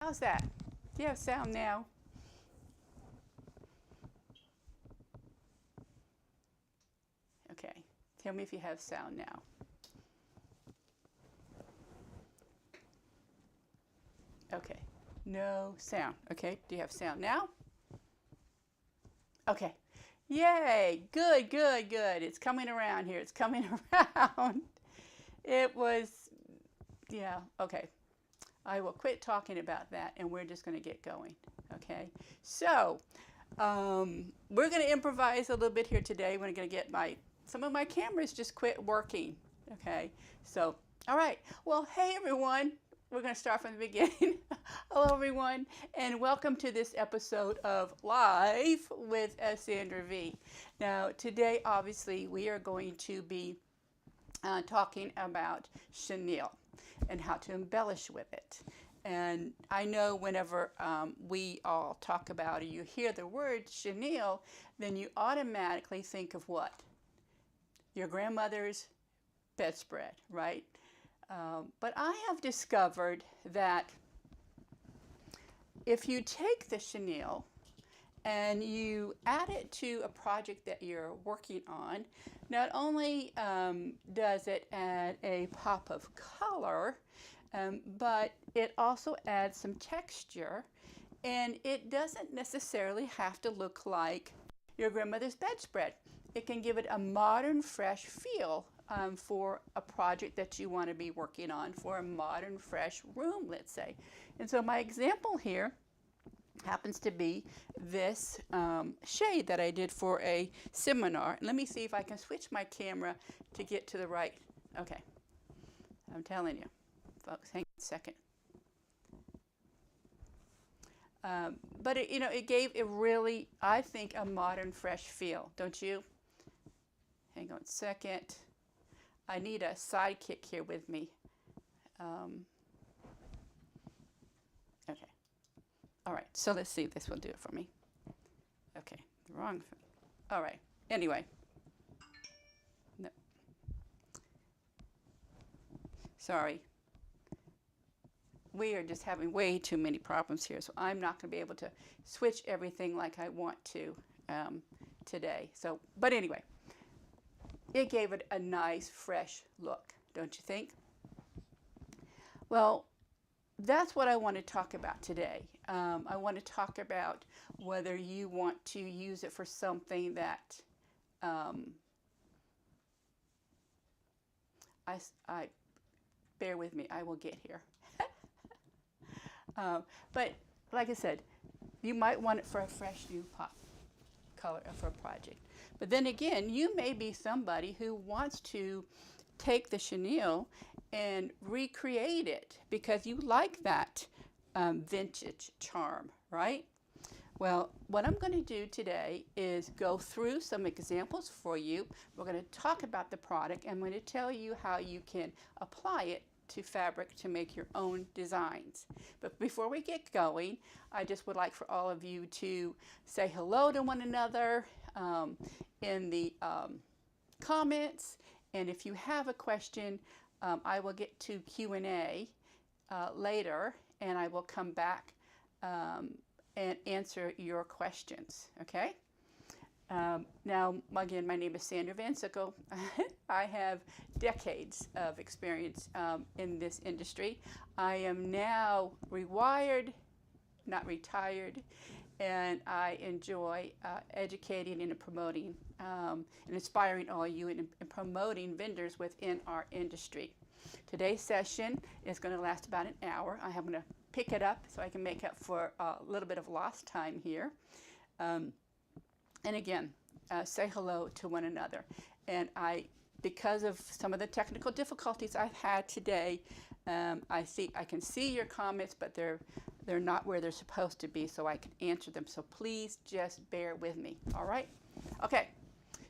How's that? Do you have sound now? Okay. Tell me if you have sound now. Okay. No sound. Okay. Do you have sound now? Okay. Yay. Good, good, good. It's coming around here. It's coming around. It was, yeah. Okay. I will quit talking about that and we're just going to get going. Okay. So, we're going to improvise a little bit here today. We're going to get some of my cameras just quit working. Okay. So, all right. Well, hey everyone. We're going to start from the beginning. Hello everyone and welcome to this episode of Live with Sandra V. Now, today obviously we are going to be talking about chenille and how to embellish with it. And I know whenever we all talk about or you hear the word chenille, then you automatically think of what? Your grandmother's bedspread, right? But I have discovered that if you take the chenille and you add it to a project that you're working on, not only does it add a pop of color, but it also adds some texture, and it doesn't necessarily have to look like your grandmother's bedspread. It can give it a modern, fresh feel for a project that you want to be working on, for a modern, fresh room, let's say. And so my example here happens to be this shade that I did for a seminar. Let me see if I can switch my camera to get to the right. Okay, I'm telling you, folks, hang on a second. But it, it gave it really, I think, a modern, fresh feel, don't you? Hang on a second. I need a sidekick here with me. Okay. All right, so let's see if this will do it for me. Okay, wrong. All right, anyway. No. Sorry. We are just having way too many problems here, so I'm not going to be able to switch everything like I want to today. So, but anyway, it gave it a nice, fresh look, don't you think? Well, that's what I want to talk about today. I want to talk about whether you want to use it for something that I bear with me, I will get here. But like I said, you might want it for a fresh new pop color for a project. But then again, you may be somebody who wants to take the chenille and recreate it because you like that vintage charm, right? Well, what I'm going to do today is go through some examples for you. We're going to talk about the product and I'm going to tell you how you can apply it to fabric to make your own designs. But before we get going, I just would like for all of you to say hello to one another in the comments, and if you have a question, I will get to Q&A later, and I will come back and answer your questions, okay? Now, again, my name is Sandra Van Sickle. I have decades of experience in this industry. I am now rewired, not retired, and I enjoy educating and promoting and inspiring all you and promoting vendors within our industry. Today's session is going to last about an hour. I am going to pick it up so I can make up for a little bit of lost time here. And again, say hello to one another. And because of some of the technical difficulties I've had today, I can see your comments, but they're not where they're supposed to be, so I can answer them. So please just bear with me. All right? Okay.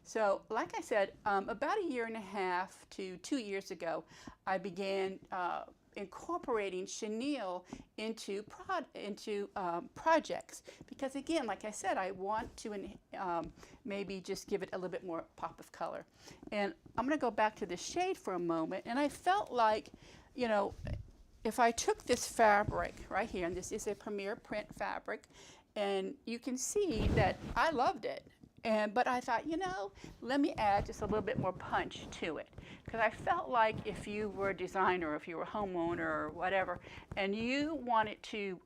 So like I said, about a year and a half to 2 years ago, I began incorporating chenille into projects because, again, like I said, I want to maybe just give it a little bit more pop of color. And I'm going to go back to the shade for a moment, and I felt like, if I took this fabric right here, and this is a Premier print fabric, and you can see that I loved it. But I thought, you know, let me add just a little bit more punch to it. Because I felt like if you were a designer, if you were a homeowner or whatever, and you wanted to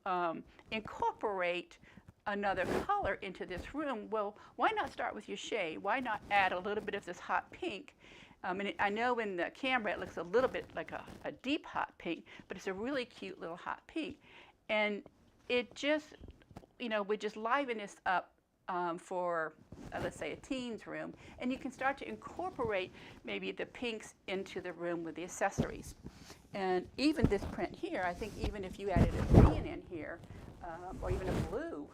incorporate another color into this room, well, why not start with your shade? Why not add a little bit of this hot pink? And I know in the camera it looks a little bit like a deep hot pink, but it's a really cute little hot pink. And it just, you know, would just liven this up for, let's say, a teen's room. And you can start to incorporate maybe the pinks into the room with the accessories. And even this print here, I think even if you added a green in here, or even a blue,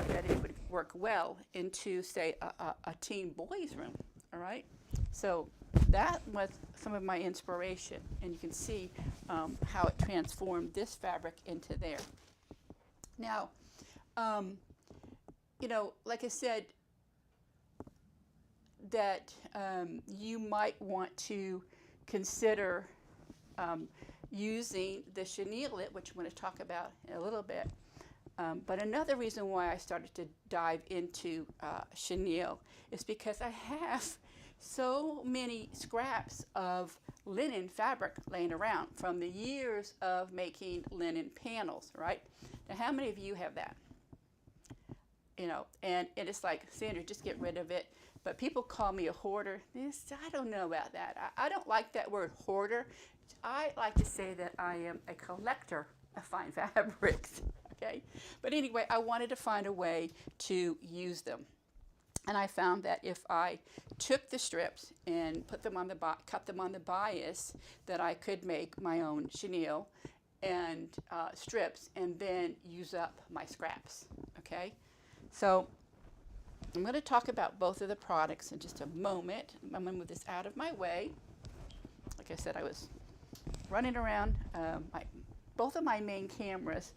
that it would work well into, say, a teen boy's room, all right? So that was some of my inspiration, and you can see how it transformed this fabric into there. Now, you know, like I said, that you might want to consider using the Chenille-it, which I'm going to talk about in a little bit. But another reason why I started to dive into chenille is because I have so many scraps of linen fabric laying around from the years of making linen panels, right? Now, how many of you have that? You know, and it's like, Sandra, just get rid of it. But people call me a hoarder. I don't know about that. I don't like that word hoarder. I like to say that I am a collector of fine fabrics. Okay, but anyway, I wanted to find a way to use them, and I found that if I took the strips and put them on the cut them on the bias, that I could make my own chenille and strips, and then use up my scraps. Okay, so I'm going to talk about both of the products in just a moment. I'm going to move this out of my way. Like I said, I was running around. Both of my main cameras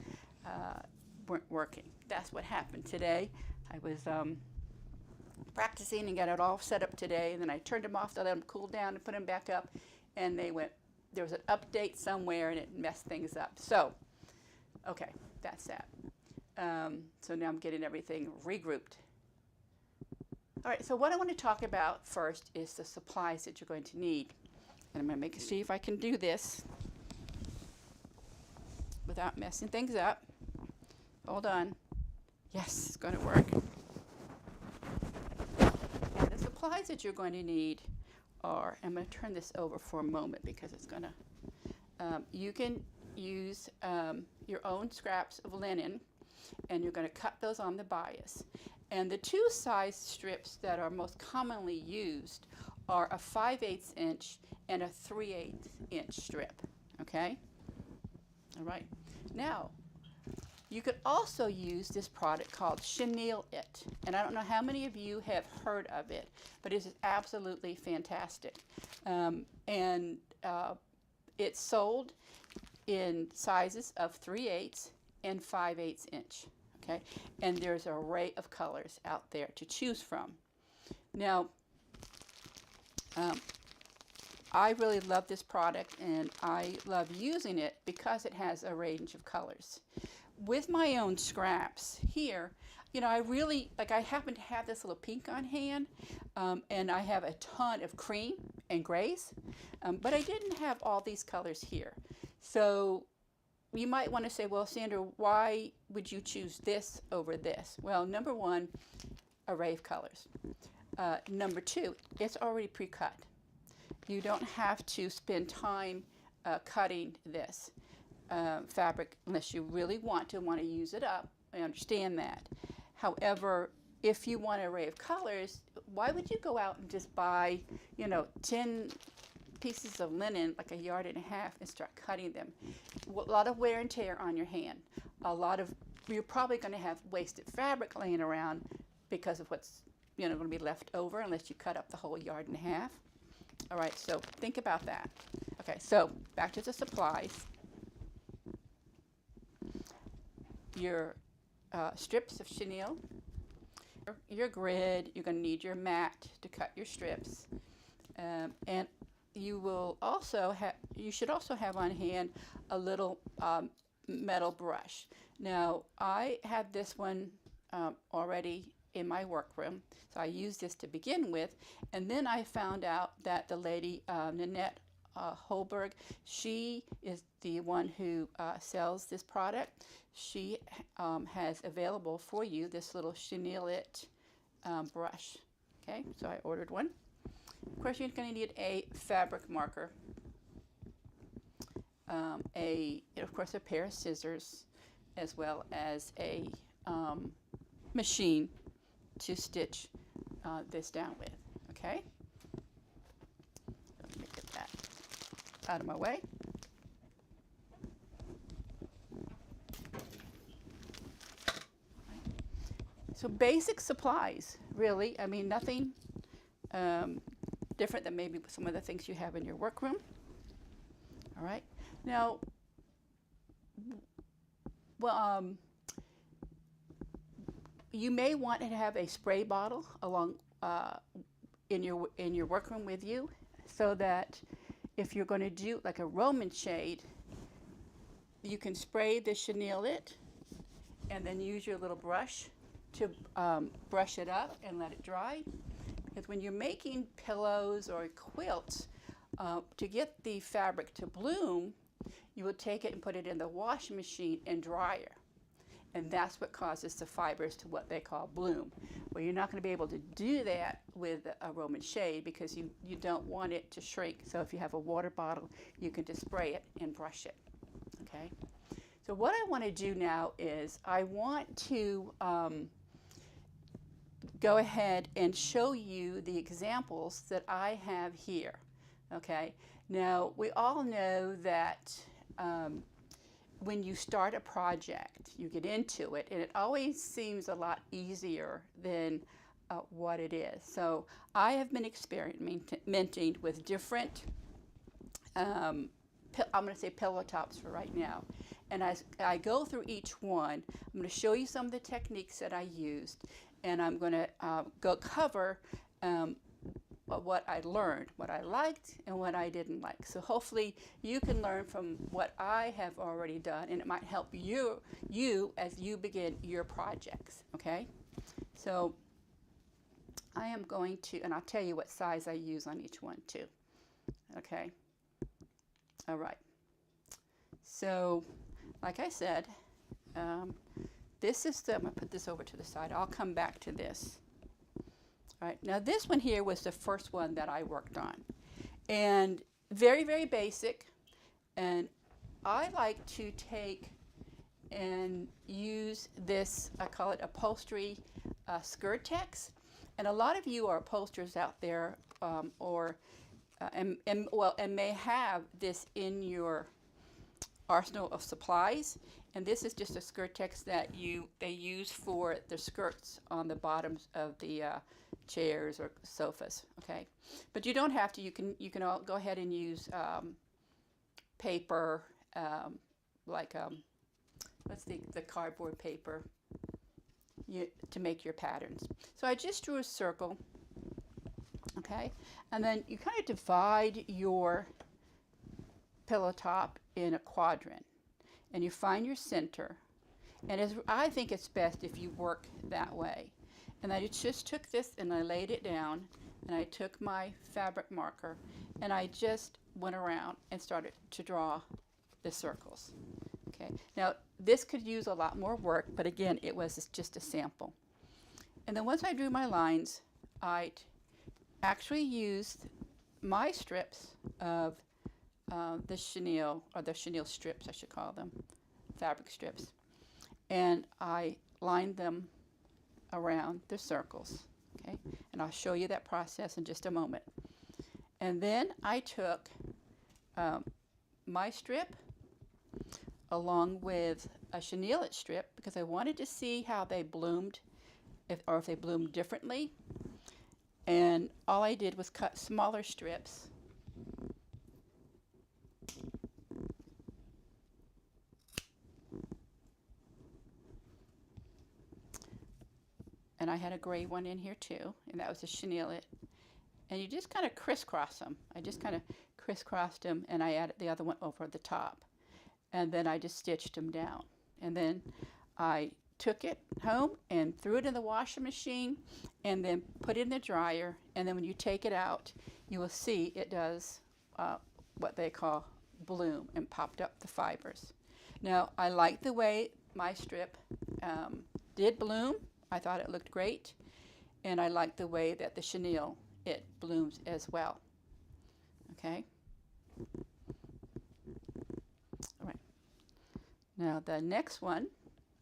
weren't working. That's what happened today. I was practicing and got it all set up today, and then I turned them off to let them cool down and put them back up, and they went, there was an update somewhere and it messed things up. So, okay, that's that. So now I'm getting everything regrouped. All right, so what I want to talk about first is the supplies that you're going to need. And I'm going to see if I can do this without messing things up. Hold on. Yes, it's going to work. And the supplies that you're going to need are, I'm going to turn this over for a moment because it's going to, you can use your own scraps of linen, and you're going to cut those on the bias. And the two size strips that are most commonly used are a 5/8 inch and a 3/8 inch strip, okay? All right. Now, you could also use this product called Chenille-it. And I don't know how many of you have heard of it, but it is absolutely fantastic. It's sold in sizes of 3/8 and 5/8 inch, okay? And there's an array of colors out there to choose from. Now, I really love this product, and I love using it because it has a range of colors. With my own scraps here, you know, I really, like, I happen to have this little pink on hand, and I have a ton of cream and grays, but I didn't have all these colors here. So you might want to say, well, Sandra, why would you choose this over this? Well, number one, array of colors. Number two, it's already pre-cut. You don't have to spend time cutting this fabric unless you really want to use it up. I understand that. However, if you want an array of colors, why would you go out and just buy, you know, 10 pieces of linen, like 1.5 yards, and start cutting them? A lot of wear and tear on your hand. You're probably going to have wasted fabric laying around because of what's, you know, going to be left over unless you cut up the whole 1.5 yards. All right, so think about that. Okay, so back to the supplies. Your strips of chenille, your grid, you're going to need your mat to cut your strips, and you should also have on hand a little metal brush. Now I have this one already in my workroom, so I used this to begin with, and then I found out that the lady Nanette Holberg, she is the one who sells this product. She has available for you this little Chenille-it brush. Okay, so I ordered one. Of course, you're going to need a fabric marker, of course, a pair of scissors, as well as a machine to stitch this down with. Okay, let me get that out of my way. So basic supplies, really. I mean, nothing different than maybe some of the things you have in your workroom. All right. Now, well, you may want to have a spray bottle along in your workroom with you, so that if you're going to do like a Roman shade, you can spray the Chenille-it and then use your little brush to brush it up and let it dry. Because when you're making pillows or quilts, to get the fabric to bloom, you will take it and put it in the washing machine and dryer. And that's what causes the fibers to what they call bloom. Well, you're not going to be able to do that with a Roman shade because you don't want it to shrink. So if you have a water bottle, you can just spray it and brush it. Okay. So what I want to do now is I want to go ahead and show you the examples that I have here. Okay. Now, we all know that when you start a project, you get into it, and it always seems a lot easier than what it is. So I have been experimenting with different, I'm going to say pillow tops for right now. And as I go through each one, I'm going to show you some of the techniques that I used, and I'm going to go cover what I learned, what I liked, and what I didn't like. So hopefully you can learn from what I have already done, and it might help you as you begin your projects, okay? So I am going to, and I'll tell you what size I use on each one too, okay? All right. So, like I said, this is I'm going to put this over to the side. I'll come back to this. All right, now this one here was the first one that I worked on, and very, very basic, and I like to take and use this, I call it upholstery Skirtex, and a lot of you are upholsterers out there and may have this in your arsenal of supplies. And this is just a Skirtex that they use for the skirts on the bottoms of the chairs or sofas. Okay, but you don't have to. You can all go ahead and use paper, like what's the cardboard paper, to make your patterns. So I just drew a circle. Okay, and then you kind of divide your pillow top in a quadrant, and you find your center, and I think it's best if you work that way. And I just took this and I laid it down, and I took my fabric marker and I just went around and started to draw the circles. Okay, now this could use a lot more work, but again, it was just a sample. And then once I drew my lines, I actually used my strips of the chenille, or the chenille strips I should call them, fabric strips, and I lined them around the circles. Okay, and I'll show you that process in just a moment. And then I took my strip along with a Chenille-it strip, because I wanted to see how they bloomed, if they bloomed differently. And all I did was cut smaller strips and I had a gray one in here too, and that was a Chenille-it. And you just kind of crisscross them. I just kind of crisscrossed them, and I added the other one over the top. And then I just stitched them down. And then I took it home and threw it in the washing machine and then put it in the dryer. And then when you take it out, you will see it does what they call bloom and popped up the fibers. Now, I like the way my strip did bloom. I thought it looked great. And I like the way that the Chenille-it blooms as well. Okay? All right. Now, the next one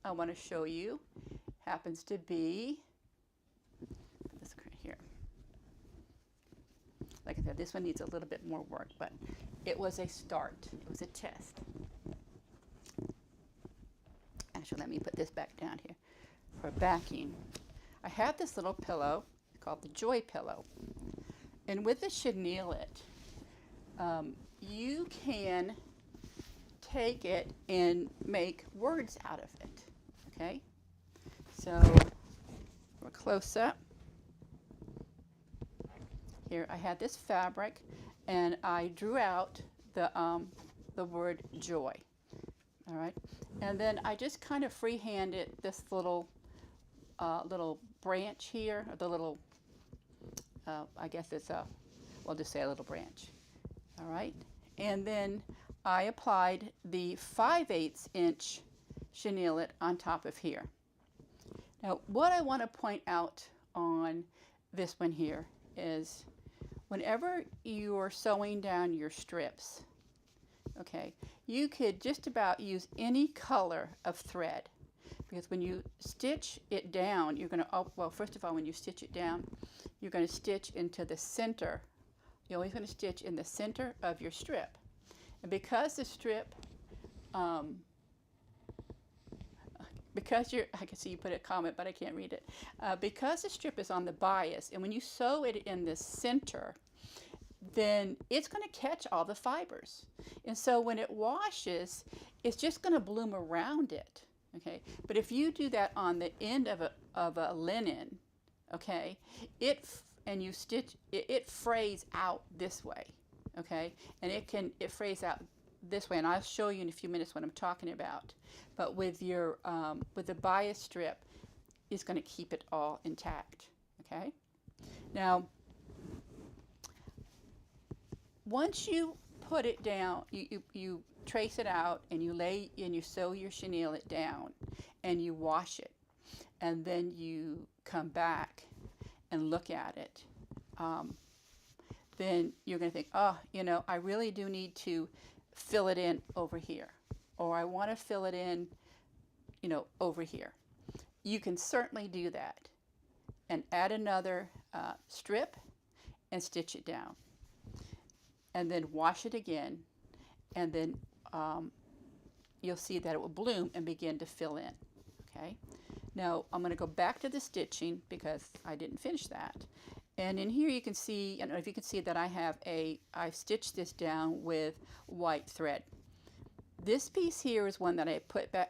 I want to show you happens to be this right here. Like I said, this one needs a little bit more work, but it was a start. It was a test. Actually, let me put this back down here for backing. I have this little pillow called the Joy Pillow. And with the Chenille-it, you can take it and make words out of it. Okay? So, we're close up. Here, I had this fabric, and I drew out the word joy. All right? And then I just kind of freehanded this little branch here, or the little, I guess it's we'll just say a little branch. All right? And then I applied the 5/8 inch Chenille-it on top of here. Now, what I want to point out on this one here is whenever you're sewing down your strips, okay, you could just about use any color of thread, because when you stitch it down, you're going to, well, first of all, when you stitch it down, you're going to stitch into the center. You're always going to stitch in the center of your strip. And because the strip, because I can see you put a comment, but I can't read it. Because the strip is on the bias, and when you sew it in the center, then it's going to catch all the fibers. And so when it washes, it's just going to bloom around it. Okay, but if you do that on the end of a linen, okay, and you stitch it frays out this way, okay, and it frays out this way, and I'll show you in a few minutes what I'm talking about. But with your with the bias strip, it's going to keep it all intact. Okay, now once you put it down, you trace it out, and you sew your Chenille-it down, and you wash it, and then you come back and look at it. Then you're going to think, oh, you know, I really do need to fill it in over here, or I want to fill it in, you know, over here. You can certainly do that, and add another strip and stitch it down, and then wash it again, and then you'll see that it will bloom and begin to fill in. Okay, now I'm going to go back to the stitching because I didn't finish that. And in here you can see, I don't know if you can see that I've stitched this down with white thread. This piece here is one that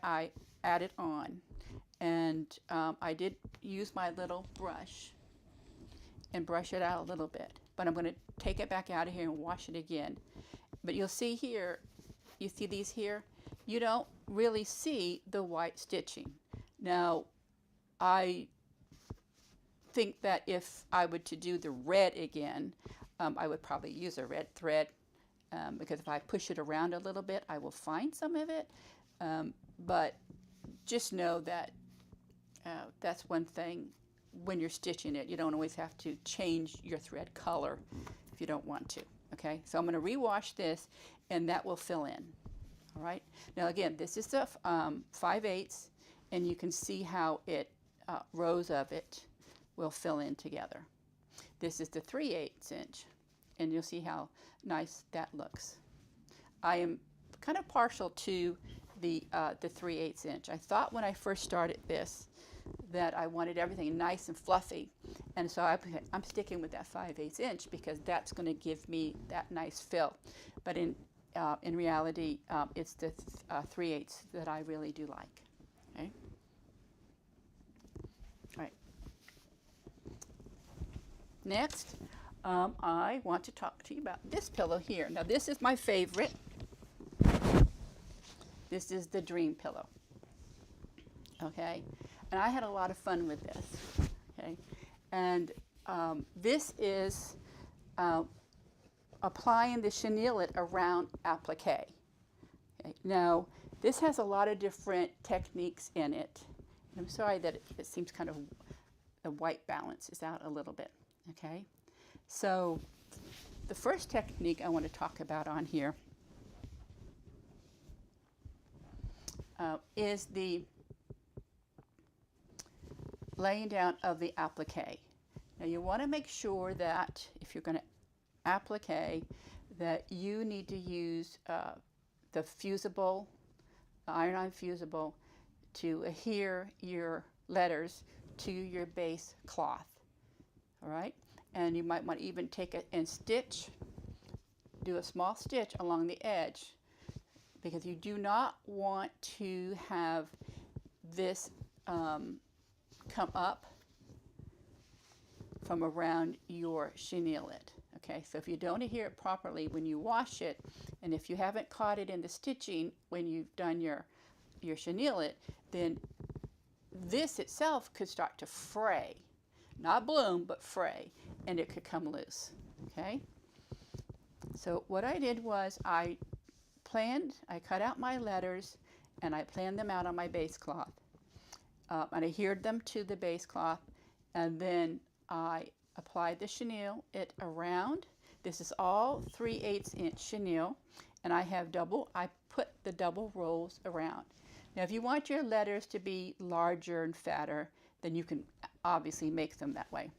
I added on, and I did use my little brush and brush it out a little bit, but I'm going to take it back out of here and wash it again. But you'll see here, you see these here, you don't really see the white stitching. Now, I think that if I were to do the red again, I would probably use a red thread, because if I push it around a little bit, I will find some of it. But just know that that's one thing when you're stitching it. You don't always have to change your thread color if you don't want to. Okay, so I'm going to rewash this, and that will fill in. All right. Now again, this is the 5/8, and you can see how it rows of it will fill in together. This is the 3/8 inch, and you'll see how nice that looks. I am kind of partial to the 3/8 inch. I thought when I first started this that I wanted everything nice and fluffy, and so I'm sticking with that 5/8 inch because that's going to give me that nice fill. But in reality, it's the 3/8 that I really do like. Okay. All right. Next, I want to talk to you about this pillow here. Now this is my favorite. This is the Dream Pillow. Okay, and I had a lot of fun with this. Okay, and this is applying the Chenille-it around applique. Okay. Now this has a lot of different techniques in it. I'm sorry that it seems kind of, the white balance is out a little bit. Okay, so the first technique I want to talk about on here is the laying down of the applique. Now you want to make sure that if you're going to applique, that you need to use the fusible, iron-on fusible, to adhere your letters to your base cloth. All right, and you might want to even take it and stitch, do a small stitch along the edge, because you do not want to have this come up from around your Chenille-it. Okay, so if you don't adhere it properly when you wash it, and if you haven't caught it in the stitching when you've done your Chenille-it, then this itself could start to fray. Not bloom, but fray, and it could come loose. Okay, so what I did was I cut out my letters and I planned them out on my base cloth. And I adhered them to the base cloth, and then I applied the Chenille-it around. This is all 3/8 inch chenille, and I put the double rolls around. Now if you want your letters to be larger and fatter, then you can obviously make them that way.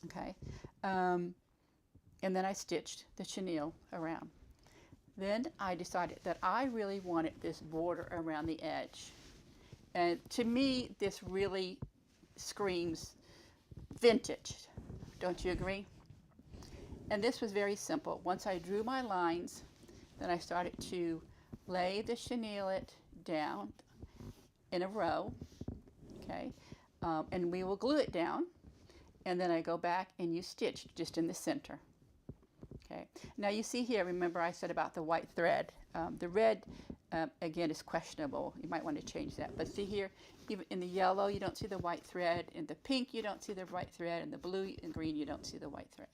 Okay, and then I stitched the chenille around. Then I decided that I really wanted this border around the edge. And to me, this really screams vintage. Don't you agree? And this was very simple. Once I drew my lines, then I started to lay the Chenille-it down in a row. Okay, and we will glue it down. And then I go back and you stitch just in the center. Okay. Now you see here, remember I said about the white thread. The red, again, is questionable. You might want to change that. But see here, even in the yellow, you don't see the white thread. In the pink, you don't see the white thread. In the blue and green, you don't see the white thread.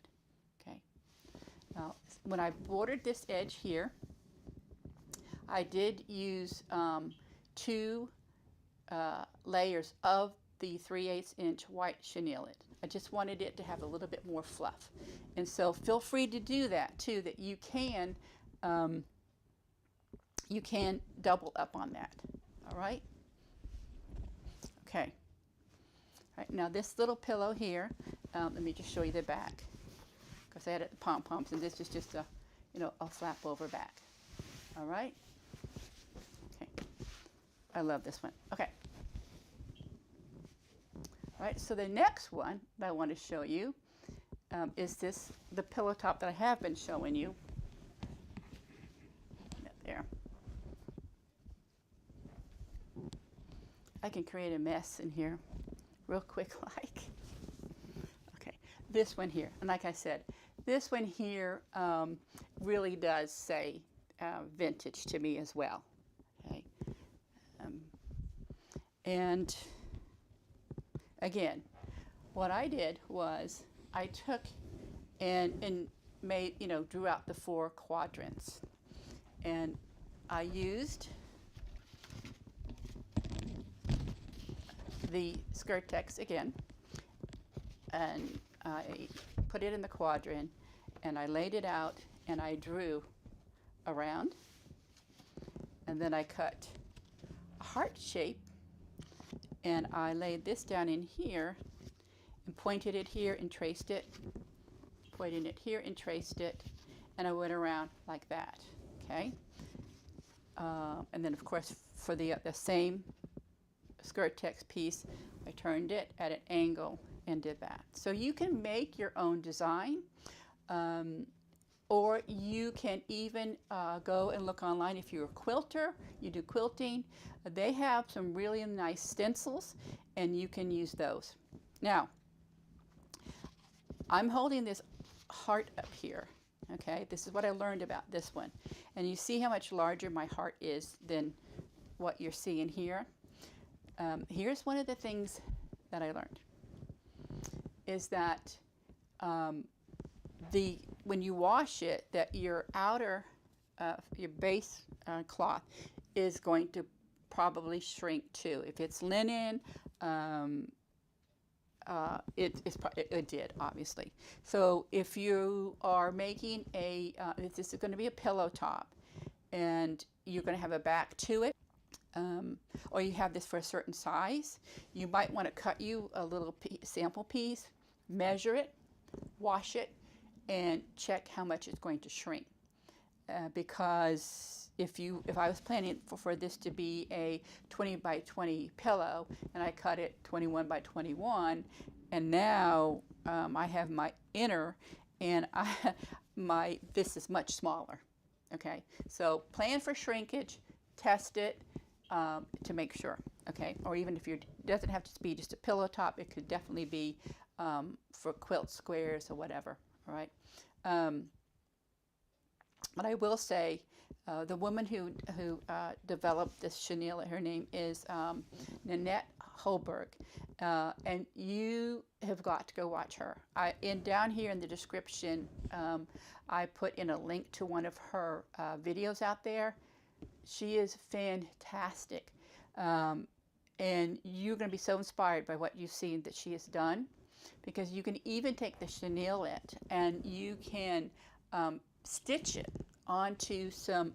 Okay. Now, when I bordered this edge here, I did use 2 layers of the 3/8 inch white Chenille-it. I just wanted it to have a little bit more fluff. And so feel free to do that too, that you can double up on that. All right? Okay. All right, now this little pillow here, let me just show you the back, because I had it pom-poms, and this is just a, a flap over back. All right? Okay. I love this one. Okay. All right, so the next one that I want to show you is the pillow top that I have been showing you. There. I can create a mess in here real quick like. Okay, this one here. And like I said, this one here really does say vintage to me as well. Okay. And again, what I did was I took and made, drew out the 4 quadrants. And I used the skirt text again, and I put it in the quadrant, and I laid it out, and I drew around, and then I cut a heart shape, and I laid this down in here and pointed it here and traced it, pointed it here and traced it, and I went around like that. Okay, and then of course for the same skirt text piece, I turned it at an angle and did that. So you can make your own design, or you can even go and look online. If you're a quilter, you do quilting, they have some really nice stencils, and you can use those. Now, I'm holding this heart up here. Okay, this is what I learned about this one. And you see how much larger my heart is than what you're seeing here. Here's one of the things that I learned, is that when you wash it, that your outer, your base cloth is going to probably shrink too. If it's linen, it did, obviously. So if you are making if this is going to be a pillow top, and you're going to have a back to it, or you have this for a certain size, you might want to cut you a little sample piece, measure it, wash it, and check how much it's going to shrink. Because if I was planning for this to be a 20 by 20 pillow, and I cut it 21 by 21, and now I have my inner, and this is much smaller. Okay, so plan for shrinkage, test it to make sure. Okay, or even if it doesn't have to be just a pillow top, it could definitely be for quilt squares or whatever. All right. But I will say, the woman who developed this chenille, her name is Nanette Holberg, and you have got to go watch her. Down here in the description, I put in a link to one of her videos out there. She is fantastic, and you're going to be so inspired by what you've seen that she has done, because you can even take the Chenille-it and you can stitch it onto some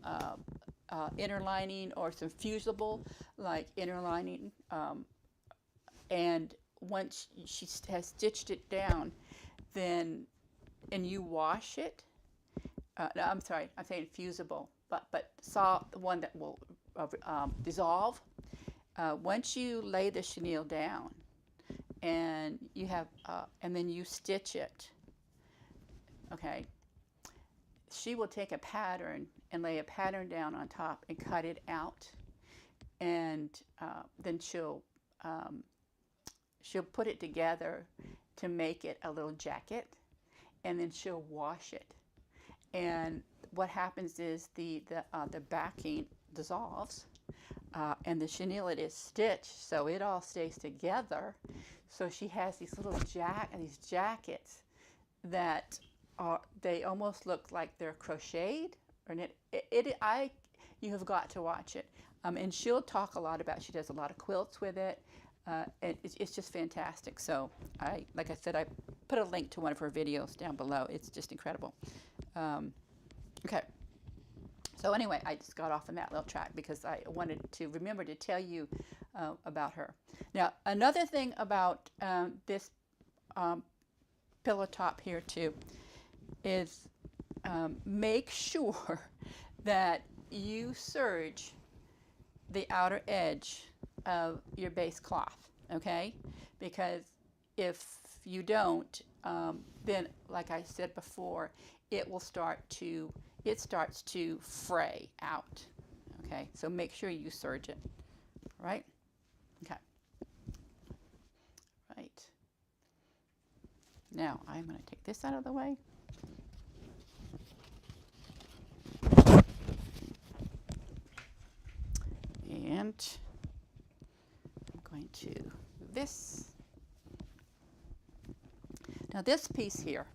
inner lining or some fusible like inner lining, and once she has stitched it down, then and you wash it. No, I'm sorry, I'm saying fusible, but saw the one that will dissolve. Once you lay the chenille down, and you have and then you stitch it, okay, she will take a pattern and lay a pattern down on top and cut it out, and then she'll put it together to make it a little jacket, and then she'll wash it. And what happens is the backing dissolves, and the Chenille-it is stitched, so it all stays together. So she has these little jackets that they almost look like they're crocheted or knit. You have got to watch it, and she'll talk a lot about. She does a lot of quilts with it. And it's just fantastic. So like I said, I put a link to one of her videos down below. It's just incredible. Okay. So anyway, I just got off on that little track because I wanted to remember to tell you about her. Now, another thing about this pillow top here too is make sure that you serge the outer edge of your base cloth, okay? Because if you don't, then like I said before, it starts to fray out, okay? So make sure you serge it, right? Okay. Right. Now I'm going to take this out of the way. And I'm going to do this. Now this piece here,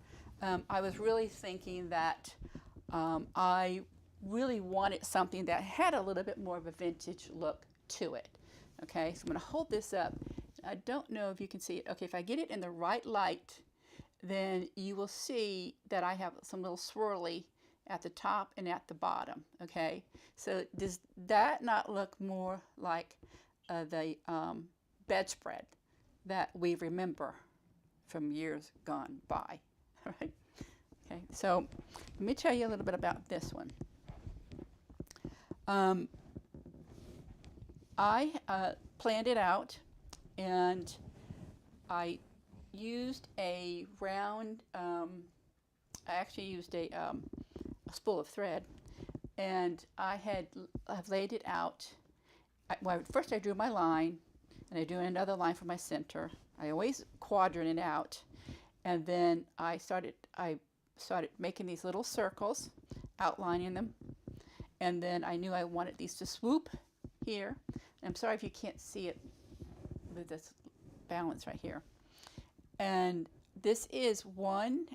I was really thinking that I really wanted something that had a little bit more of a vintage look to it. Okay, so I'm going to hold this up. I don't know if you can see it. Okay, if I get it in the right light, then you will see that I have some little swirly at the top and at the bottom. Okay, so does that not look more like the bedspread that we remember from years gone by? All right. Okay, so let me tell you a little bit about this one. I planned it out, and I used a round, I actually used a spool of thread, and I've laid it out. First I drew my line, and I drew another line for my center. I always quadrant it out, and then I started making these little circles, outlining them, and then I knew I wanted these to swoop here. I'm sorry if you can't see it with this balance right here. And this is one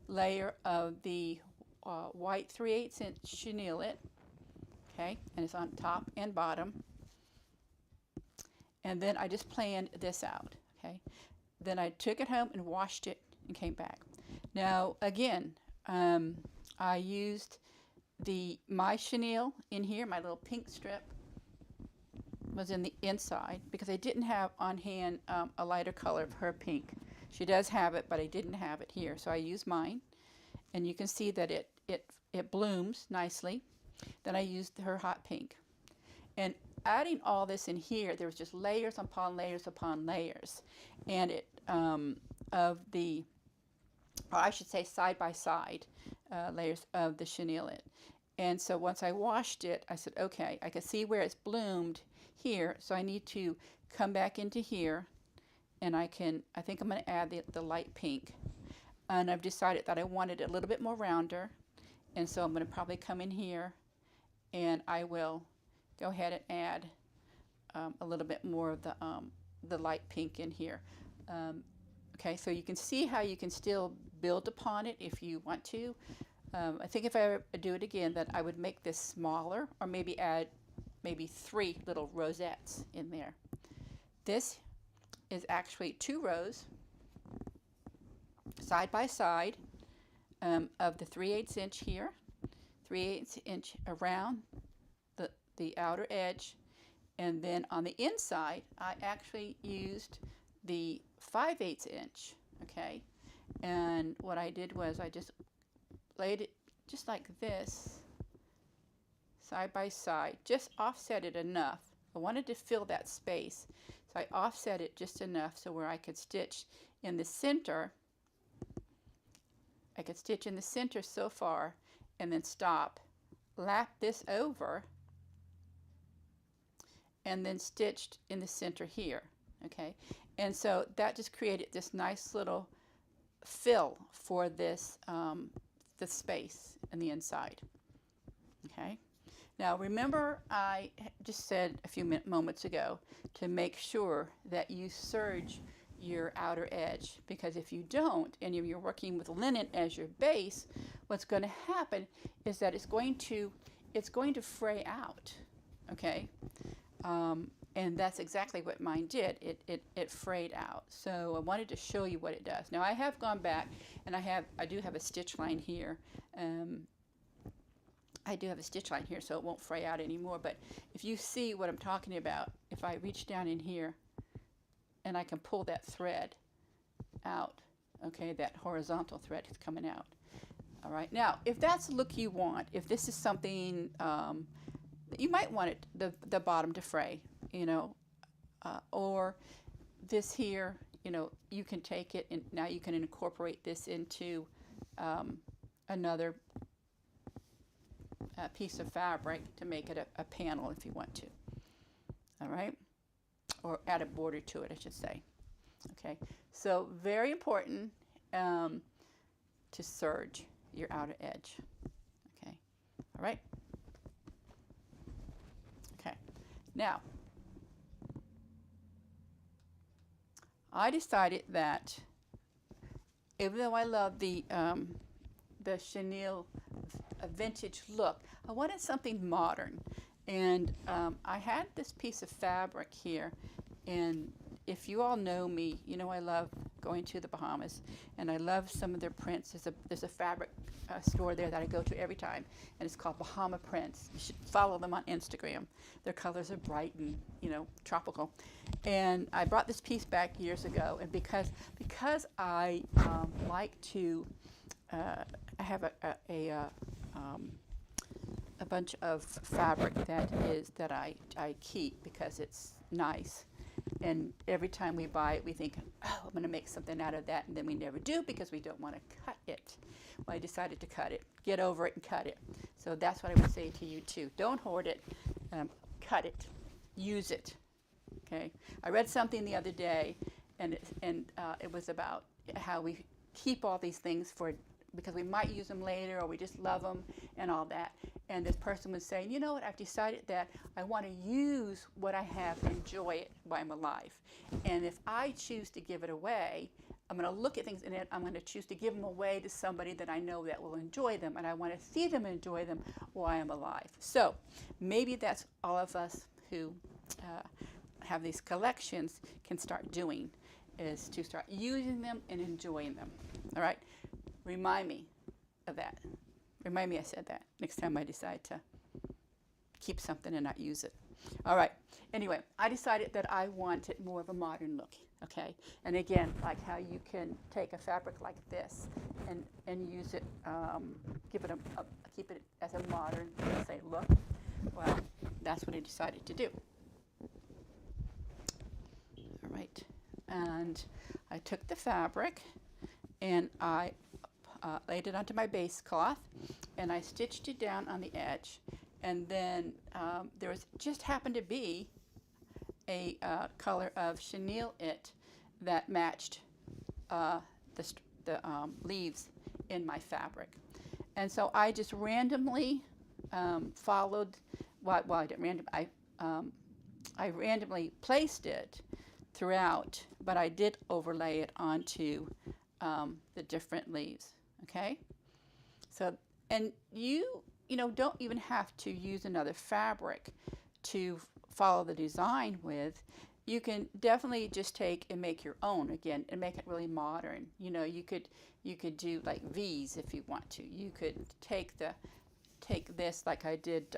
layer of the white 3/8 inch Chenille-it, okay, and it's on top and bottom. And then I just planned this out, okay. Then I took it home and washed it and came back. Now again, I used my chenille in here, my little pink strip was in the inside because I didn't have on hand a lighter color of her pink. She does have it, but I didn't have it here, so I used mine. And you can see that it blooms nicely. Then I used her hot pink. And adding all this in here, there was just layers upon layers upon layers. And it or I should say side by side layers of the Chenille-it. And so once I washed it, I said, okay, I can see where it's bloomed here, so I need to come back into here, and I think I'm going to add the light pink. And I've decided that I wanted it a little bit more rounder, and so I'm going to probably come in here, and I will go ahead and add a little bit more of the light pink in here. Okay, so you can see how you can still build upon it if you want to. I think if I ever do it again, that I would make this smaller, or maybe add 3 little rosettes in there. This is actually 2 rows side by side of the 3/8 inch here, 3/8 inch around the outer edge, and then on the inside I actually used the 5/8 inch, okay. And what I did was I just laid it just like this, side by side, just offset it enough. I wanted to fill that space, so I offset it just enough so where I could stitch in the center. I could stitch in the center so far and then stop, lap this over, and then stitched in the center here, okay. And so that just created this nice little fill for this the space in the inside, okay. Now remember, I just said a few moments ago to make sure that you serge your outer edge, because if you don't, and you're working with linen as your base, what's going to happen is that it's going to fray out, okay. And that's exactly what mine did. It frayed out. So I wanted to show you what it does. Now I have gone back, and I do have a stitch line here. I do have a stitch line here, so it won't fray out anymore. But if you see what I'm talking about, if I reach down in here, and I can pull that thread out, okay, that horizontal thread is coming out. All right. Now, if that's the look you want, if this is something you might want it the bottom to fray, you know, or this here, you know, you can take it and now you can incorporate this into another piece of fabric to make it a panel if you want to. All right, or add a border to it, I should say. Okay, so very important to serge your outer edge. Okay, all right. Okay, now I decided that even though I love the chenille vintage look, I wanted something modern. And I had this piece of fabric here, and if you all know me, you know I love going to the Bahamas, and I love some of their prints. There's a fabric store there that I go to every time, and it's called Bahama Prints. You should follow them on Instagram. Their colors are bright and, you know, tropical. And I brought this piece back years ago, and because I like to, I have a bunch of fabric that I keep because it's nice, and every time we buy it we think, oh, I'm going to make something out of that, and then we never do because we don't want to cut it. Well, I decided to cut it, get over it and cut it. So that's what I would say to you too. Don't hoard it, cut it, use it. Okay, I read something the other day, and it was about how we keep all these things for because we might use them later, or we just love them and all that. And this person was saying, you know what, I've decided that I want to use what I have and enjoy it while I'm alive. And if I choose to give it away, I'm going to look at things and I'm going to choose to give them away to somebody that I know that will enjoy them, and I want to see them enjoy them while I'm alive. So maybe that's all of us who have these collections can start doing, is to start using them and enjoying them. All right? Remind me of that. Remind me I said that next time I decide to keep something and not use it. All right. Anyway, I decided that I wanted more of a modern look. Okay. And again, like how you can take a fabric like this and use it, keep it as a modern, let's say, look. Well, that's what I decided to do. All right. And I took the fabric and I laid it onto my base cloth, and I stitched it down on the edge. And then there just happened to be a color of Chenille-it that matched the leaves in my fabric. And so I just randomly followed, well, I didn't I randomly placed it throughout, but I did overlay it onto the different leaves. Okay, so, and you don't even have to use another fabric to follow the design with. You can definitely just take and make your own again and make it really modern. You could do like V's if you want to. You could take this like I did,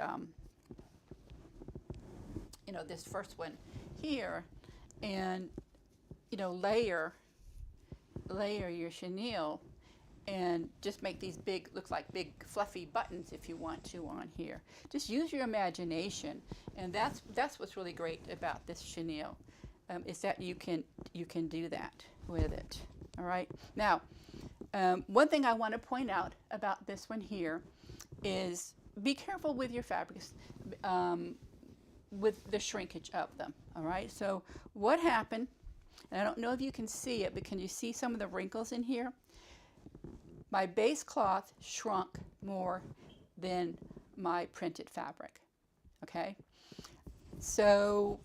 this first one here, and layer your chenille and just make these big, look like big fluffy buttons if you want to on here. Just use your imagination, and that's what's really great about this chenille, is that you can do that with it. All right. Now, one thing I want to point out about this one here is be careful with your fabrics, with the shrinkage of them. All right. So what happened? And I don't know if you can see it, but can you see some of the wrinkles in here? My base cloth shrunk more than my printed fabric. Okay? So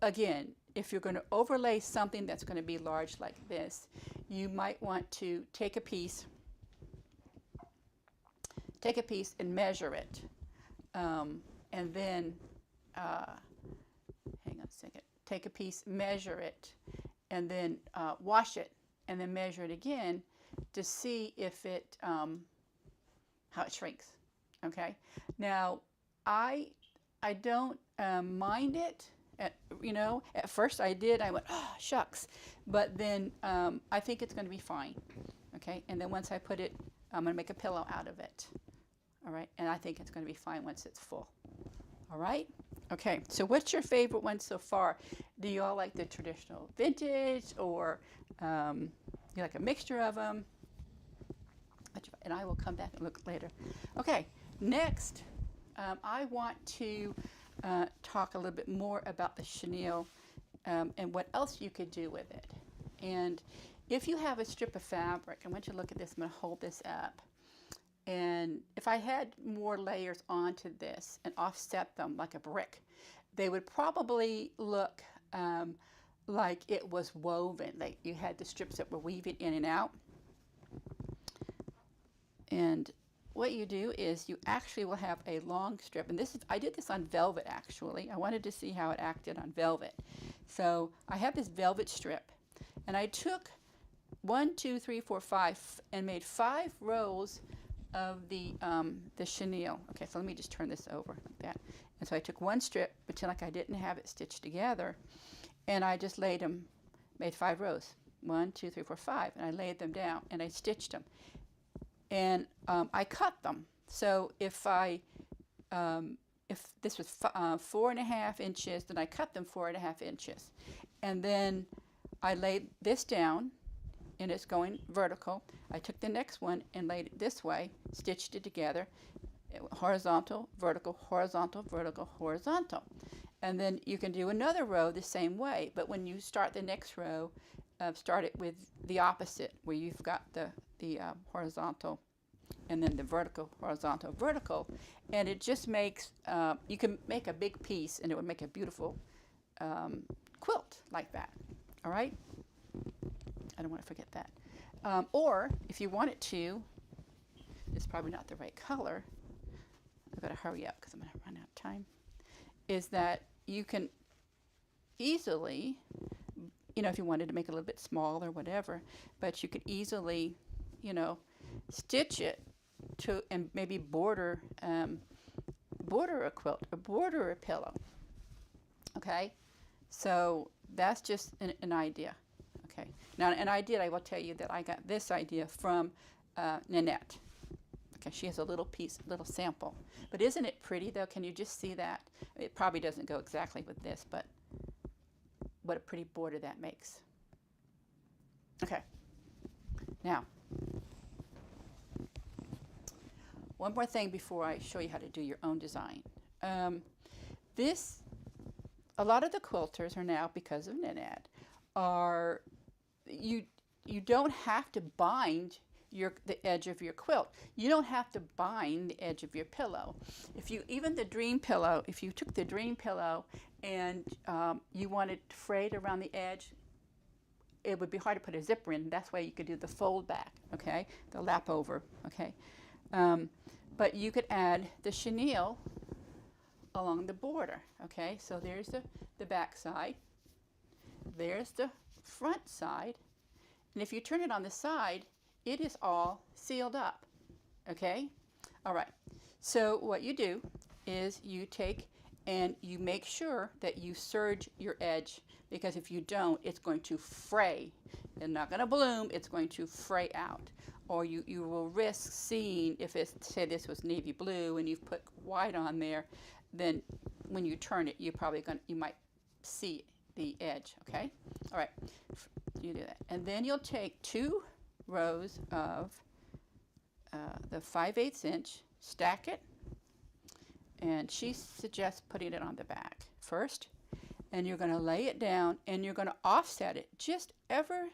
again, if you're going to overlay something that's going to be large like this, you might want to take a piece and measure it, and then hang on a second. Take a piece, measure it, and then wash it, and then measure it again to see if it how it shrinks. Okay. Now I don't mind it. At first I did. I went, oh shucks, but then I think it's going to be fine. Okay. And then once I put it, I'm going to make a pillow out of it. All right. And I think it's going to be fine once it's full. All right. Okay, so what's your favorite one so far? Do you all like the traditional vintage, or you like a mixture of them? And I will come back and look later. Okay, next I want to talk a little bit more about the chenille and what else you could do with it. And if you have a strip of fabric, I want you to look at this. I'm going to hold this up. And if I had more layers onto this and offset them like a brick, they would probably look like it was woven. Like you had the strips that were weaving in and out. And what you do is you actually will have a long strip. And I did this on velvet actually. I wanted to see how it acted on velvet. So I have this velvet strip, and I took 1, 2, 3, 4, 5 and made 5 rows of the chenille. Okay, so let me just turn this over like that. And so I took one strip, pretend like I didn't have it stitched together, and I just laid them, made 5 rows. 1, 2, 3, 4, 5, and I laid them down and I stitched them. And I cut them. So if this was 4.5 inches, then I cut them 4.5 inches. And then I laid this down, and it's going vertical. I took the next one and laid it this way, stitched it together, horizontal, vertical, horizontal, vertical, horizontal. And then you can do another row the same way, but when you start the next row, start it with the opposite, where you've got the the horizontal, and then the vertical, horizontal, vertical, and it just makes, you can make a big piece and it would make a beautiful quilt like that. All right? I don't want to forget that. Or if you want it to, it's probably not the right color. I've got to hurry up because I'm going to run out of time. Is that you can easily, you know, if you wanted to make it a little bit small or whatever, but you could easily, you know, stitch it to and maybe border a quilt or border a pillow. Okay, so that's just an idea. Okay, now I will tell you that I got this idea from Nanette. Okay, she has a little piece, little sample. But isn't it pretty though? Can you just see that? It probably doesn't go exactly with this, but what a pretty border that makes. Okay, now one more thing before I show you how to do your own design. A lot of the quilters are now, because of Nanette, you don't have to bind the edge of your quilt. You don't have to bind the edge of your pillow. Even the dream pillow, if you took the dream pillow and you wanted frayed around the edge, it would be hard to put a zipper in. That's why you could do the fold back, okay, the lap over, okay. But you could add the chenille along the border, okay. So there's the back side, there's the front side, and if you turn it on the side, it is all sealed up, okay? All right, so what you do is you take and you make sure that you serge your edge, because if you don't, it's going to fray. It's not going to bloom, it's going to fray out. Or you will risk seeing, if it's, say this was navy blue and you've put white on there, then when you turn it, you might see the edge, okay? All right, you do that. And then you'll take 2 rows of the 5/8 inch, stack it, and she suggests putting it on the back first, and you're going to lay it down and you're going to offset it just ever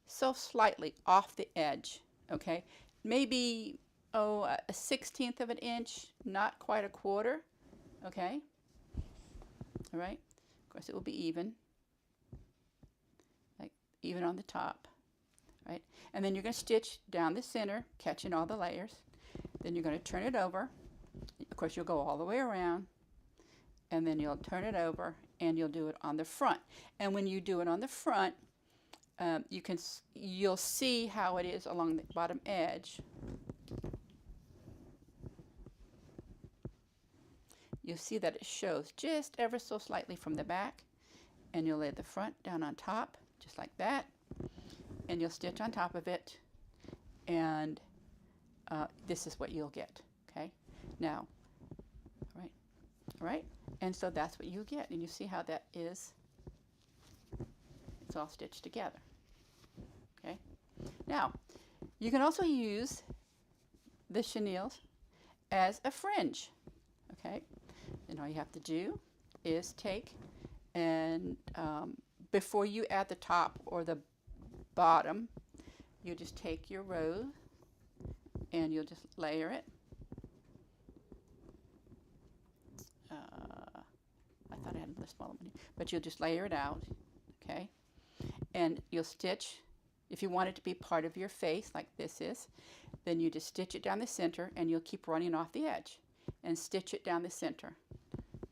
so slightly off the edge, okay? Maybe a 1/16 of an inch, not quite a quarter, okay? All right, of course it will be even, like even on the top. Right? And then you're going to stitch down the center, catching all the layers. Then you're going to turn it over. Of course, you'll go all the way around, and then you'll turn it over, and you'll do it on the front. And when you do it on the front, you'll see how it is along the bottom edge. You'll see that it shows just ever so slightly from the back, and you'll lay the front down on top, just like that. And you'll stitch on top of it, and this is what you'll get, okay? Now, all right, and so that's what you get, and you see how that is, it's all stitched together, okay? Now, you can also use the chenille as a fringe, okay? And all you have to do is take and before you add the top or the bottom, you just take your row and you'll just layer it. I thought I had a smaller one, but you'll just layer it out, okay? And you'll stitch, if you want it to be part of your face like this is, then you just stitch it down the center and you'll keep running off the edge and stitch it down the center,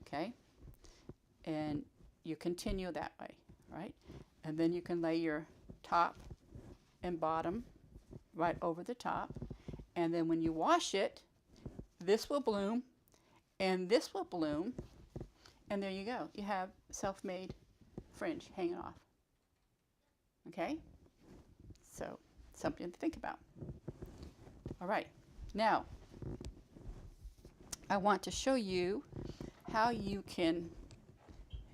okay? And you continue that way, right? And then you can lay your top and bottom right over the top, and then when you wash it, this will bloom and this will bloom, and there you go. You have self-made fringe hanging off, okay? So something to think about. All right, now I want to show you how you can,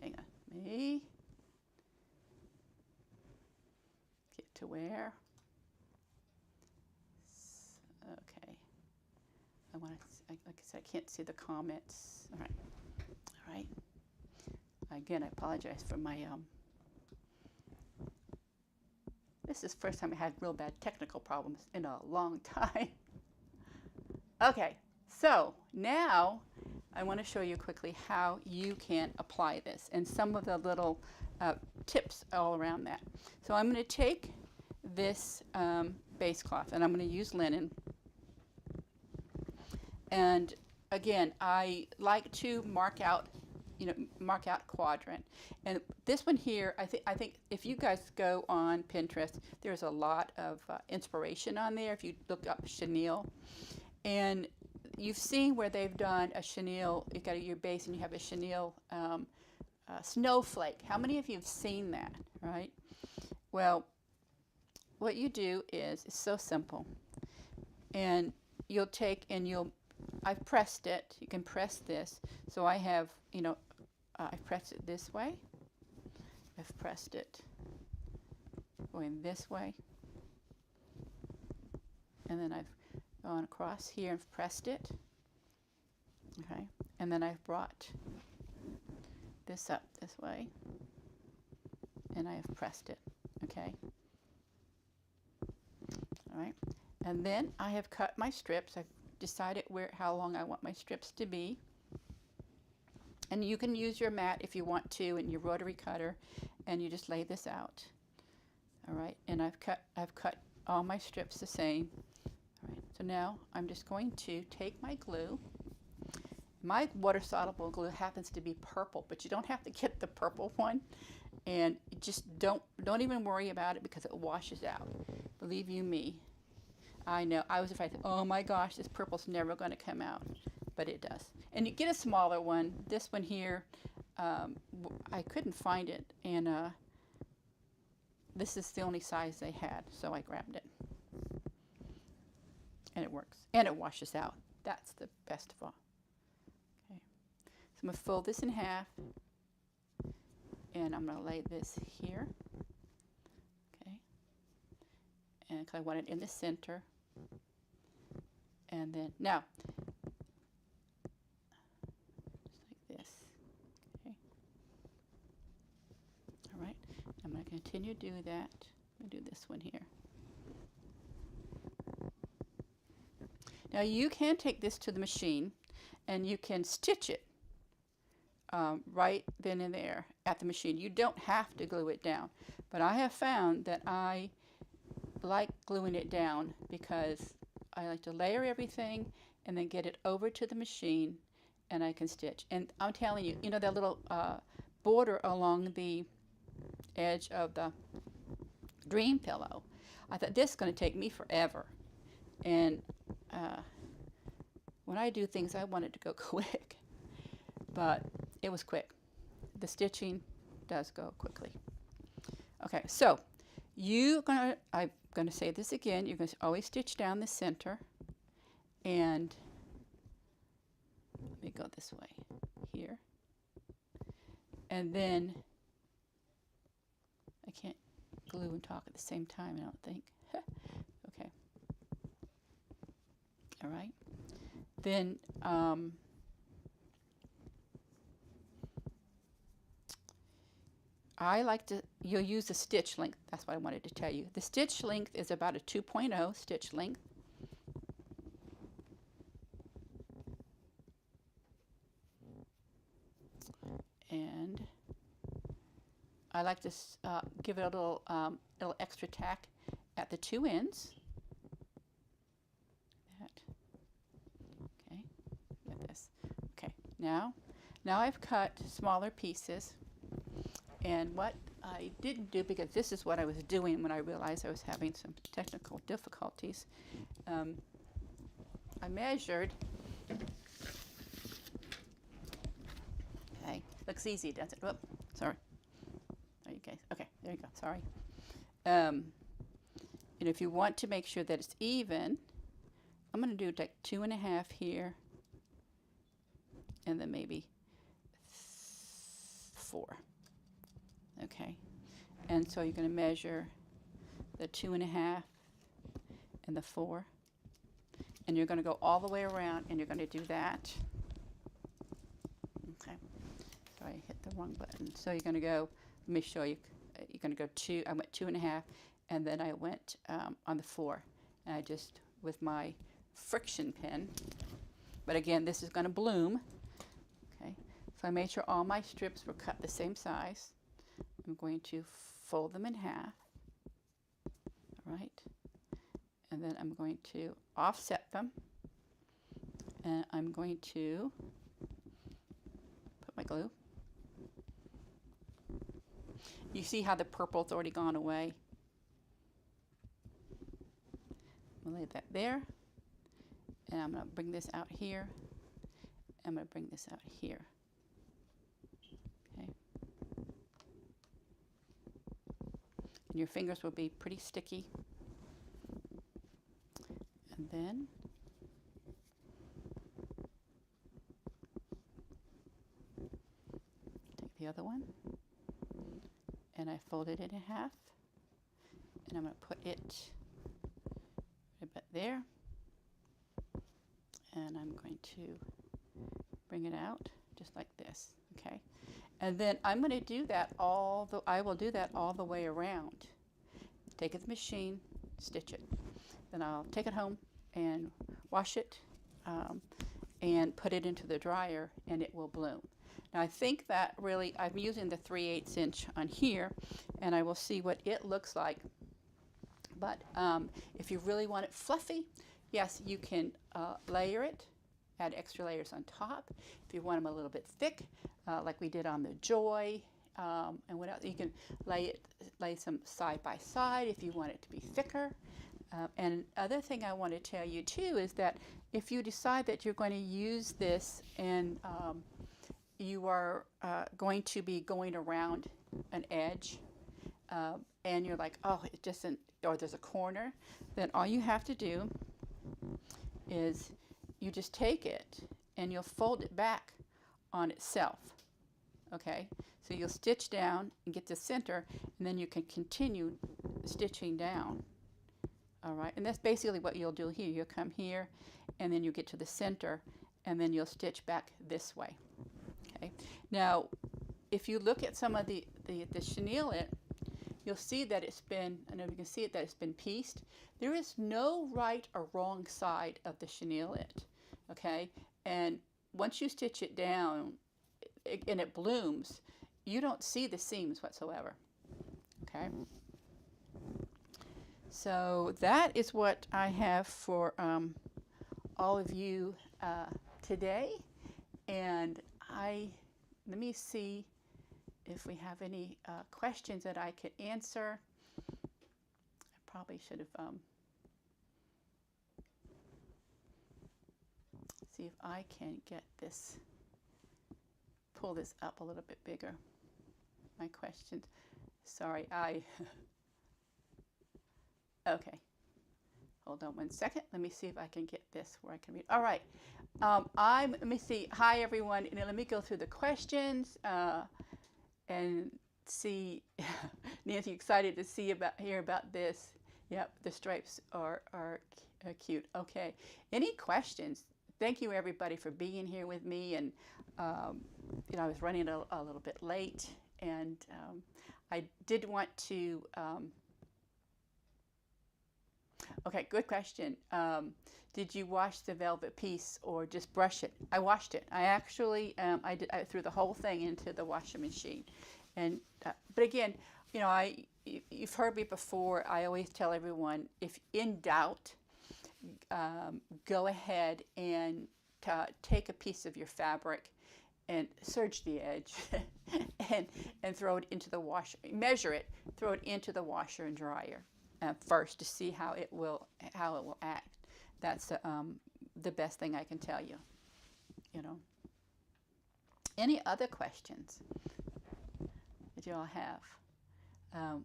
hang on, me get to where, okay, I want to, like I said, I can't see the comments. All right, again, I apologize for my This is the first time I had real bad technical problems in a long time. Okay, so now I want to show you quickly how you can apply this and some of the little tips all around that. So I'm going to take this base cloth and I'm going to use linen. And again, I like to mark out quadrant. And this one here, I think if you guys go on Pinterest, there's a lot of inspiration on there. If you look up chenille, and you've seen where they've done a chenille, you've got your base and you have a chenille snowflake. How many of you have seen that, right? Well, what you do is, it's so simple. And you'll take and I've pressed it. You can press this. So I have, I've pressed it this way. I've pressed it going this way. And then I've gone across here and pressed it. Okay. And then I've brought this up this way. And I have pressed it. Okay. All right. And then I have cut my strips. I've decided how long I want my strips to be. And you can use your mat if you want to and your rotary cutter, and you just lay this out. All right, and I've cut all my strips the same. All right, so now I'm just going to take my glue. My water soluble glue happens to be purple, but you don't have to get the purple one, and just don't even worry about it because it washes out. Believe you me, I know. I was afraid, oh my gosh, this purple's never going to come out, but it does. And you get a smaller one. This one here, I couldn't find it, and this is the only size they had, so I grabbed it. And it works, and it washes out. That's the best of all. Okay, so I'm going to fold this in half, and I'm going to lay this here. Okay, and because I want it in the center. And then, now, just like this. Okay. All right, I'm going to continue to do that. I'm going to do this one here. Now you can take this to the machine and you can stitch it right then and there at the machine. You don't have to glue it down, but I have found that I like gluing it down because I like to layer everything and then get it over to the machine and I can stitch. And I'm telling you, that little border along the edge of the dream pillow, I thought this is going to take me forever. And when I do things, I want it to go quick, but it was quick. The stitching does go quickly. Okay, so I'm going to say this again. You're going to always stitch down the center, and let me go this way here, and then I can't glue and talk at the same time, I don't think. Okay. All right. Then I like to, you'll use the stitch length. That's what I wanted to tell you. The stitch length is about a 2.0 stitch length. And I like to give it a little extra tack at the two ends. Okay, get this. Okay, now I've cut smaller pieces. And what I didn't do, because this is what I was doing when I realized I was having some technical difficulties, I measured. Okay, looks easy, does it? Whoop, sorry. Okay, there you go, sorry. And if you want to make sure that it's even, I'm going to do like 2.5 here, and then maybe 4. Okay, and so you're going to measure the 2.5 and the 4, and you're going to go all the way around, and you're going to do that. Okay, so I hit the wrong button. So you're going to go. Let me show you. You're going to go 2. I went 2.5, and then I went on the floor, and I just, with my friction pen, but again, this is going to bloom. Okay, so I made sure all my strips were cut the same size. I'm going to fold them in half, all right, and then I'm going to offset them, and I'm going to put my glue. You see how the purple's already gone away. I'm going to lay that there, and I'm going to bring this out here. I'm going to bring this out here. Okay. And your fingers will be pretty sticky. And then take the other one, and I fold it in half, and I'm going to put it about there, and I'm going to bring it out just like this, okay? And then I'm going to do that I will do that all the way around. Take it to the machine, stitch it. Then I'll take it home and wash it and put it into the dryer, and it will bloom. Now I think that really, I'm using the 3/8 inch on here, and I will see what it looks like. But if you really want it fluffy, yes, you can layer it, add extra layers on top. If you want them a little bit thick, like we did on the Joy, and what else, you can lay some side by side if you want it to be thicker. And other thing I want to tell you too is that if you decide that you're going to use this and you are going to be going around an edge, and you're like, oh, it just isn't, or there's a corner, then all you have to do is you just take it and you'll fold it back on itself. Okay, so you'll stitch down and get the center, and then you can continue stitching down. All right, and that's basically what you'll do here. You'll come here, and then you get to the center, and then you'll stitch back this way. Okay, now if you look at some of the Chenille-it, you'll see that it's been, I don't know if you can see it, that it's been pieced. There is no right or wrong side of the Chenille-it, okay? And once you stitch it down and it blooms, you don't see the seams whatsoever, okay? So that is what I have for all of you today. And let me see if we have any questions that I could answer. I probably should have, see if I can get this, pull this up a little bit bigger. My questions, sorry, okay. Hold on one second. Let me see if I can get this where I can read. All right. Let me see. Hi, everyone. And let me go through the questions and see. Nancy, excited to hear about this. Yep, the stripes are cute. Okay. Any questions? Thank you, everybody, for being here with me. And you know, I was running a little bit late, and I did want to. Okay, good question. Did you wash the velvet piece or just brush it? I washed it. I actually, I threw the whole thing into the washing machine. And but again, you know, you've heard me before. I always tell everyone, if in doubt, go ahead and take a piece of your fabric and serge the edge and throw it into the washer. Measure it, throw it into the washer and dryer. First to see how it will act. That's the best thing I can tell you. You know. Any other questions that you all have?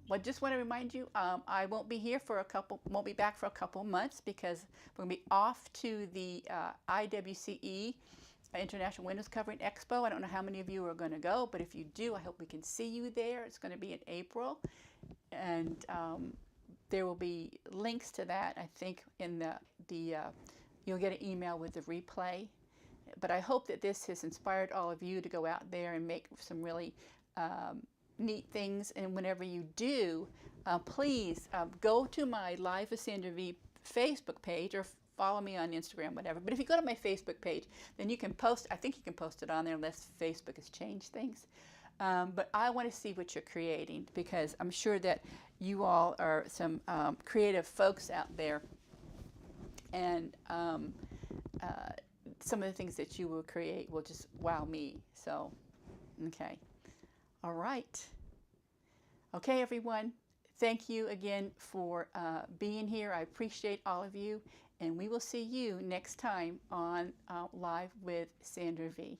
Well, just want to remind you, I won't be back for a couple months because we're going to be off to the IWCE International Windows Covering Expo. I don't know how many of you are going to go, but if you do, I hope we can see you there. It's going to be in April, and there will be links to that, I think, in you'll get an email with the replay. But I hope that this has inspired all of you to go out there and make some really neat things. And whenever you do, please go to my Live with Sandra V Facebook page or follow me on Instagram, whatever. But if you go to my Facebook page, then you can post, I think you can post it on there unless Facebook has changed things. But I want to see what you're creating, because I'm sure that you all are some creative folks out there, and some of the things that you will create will just wow me. So, okay. All right. Okay, everyone. Thank you again for being here. I appreciate all of you, and we will see you next time on Live with Sandra V.